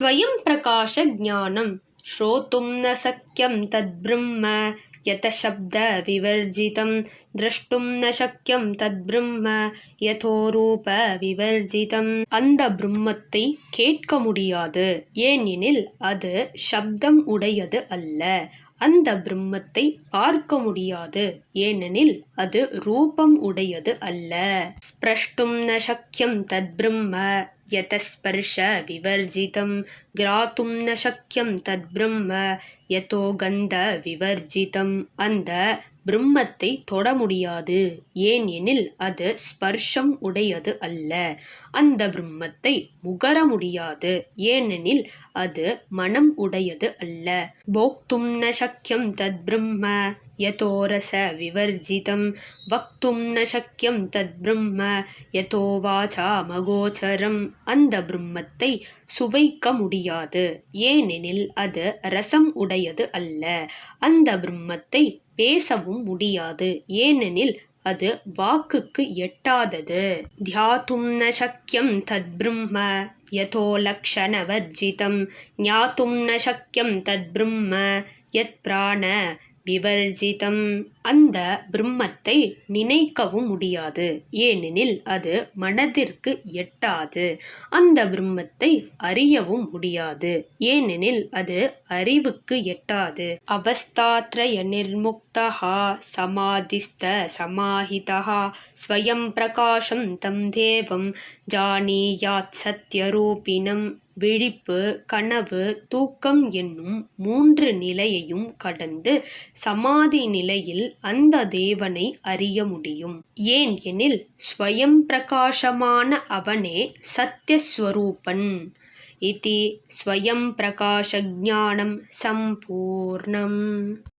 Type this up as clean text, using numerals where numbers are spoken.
स्वयं प्रकाश ज्ञानं श्रोतुं न शक्यं तद्ब्रह्म यतः शब्द विवर्जितं द्रष्टुं न शक्यं तद्ब्रह्म யதோ ரூப விவர்ஜிதம். அந்த பிரம்மத்தை கேட்க முடியாது, ஏனெனில் அது சப்தம் உடையது அல்ல. அந்த பிரம்மத்தை பார்க்க முடியாது, ஏனெனில் அது ரூபம் உடையது அல்ல. ஸ்பிரஷ்டும் ந சக்யம் தத் பிரம்ம யதः ஸ்பர்ஷ விவர்ஜிதம் கிராத்தும் ந சக்யம் தத் பிரம்ம யதோ கந்த விவர்ஜிதம். அந்த பிரம்மத்தை தொட முடியாது, ஏனெனில் அது ஸ்பர்ஷம் உடையது அல்ல. அந்த பிரம்மத்தை முகர முடியாது, ஏனெனில் அது மனம் உடையது அல்ல. போக்தும் ந சக்யம் தத் பிரம்ம யதோ ரச விவர்ஜிதம் வக்தும் ந சக்யம் தத் பிரம்ம யதோ வாசா மகோச்சரம். அந்த பிரம்மத்தை சுவைக்க முடியாது, ஏனெனில் அது ரசம் உடையது அல்ல. அந்த பிரம்மத்தை பேசவும் முடியாது, ஏனெனில் அது வாக்குக்கு எட்டாதது. தியாதும் ந சக்யம் தத் பிரம்ம யதோ லக்ஷண வர்ஜிதம் ஞாதும் ந சக்யம் தத் பிரம்ம யத் பிராண விவர்ஜிதம். அந்த பிரம்மத்தை நினைக்கவும் முடியாது, ஏனெனில் அது மனதிற்கு எட்டாது. அந்த பிரம்மத்தை அறியவும் முடியாது, ஏனெனில் அது அறிவுக்கு எட்டாது. அவஸ்தாத்ரய நிர்முக்தஹ சமாதிஸ்த சமாஹிதஹ ஸ்வயம் பிரகாசம் தம் தேவம் ஜானீயாத் சத்யரூபிணம். விழிப்பு, கனவு, தூக்கம் என்னும் 3 நிலையையும் கடந்து சமாதி நிலையில் அந்த தேவனை அறிய முடியும். ஏன் எனில் ஸ்வயம் பிரகாசமான அவனே சத்யஸ்வரூபன். இதி ஸ்வயம் பிரகாச ஞானம் சம்பூர்ணம்.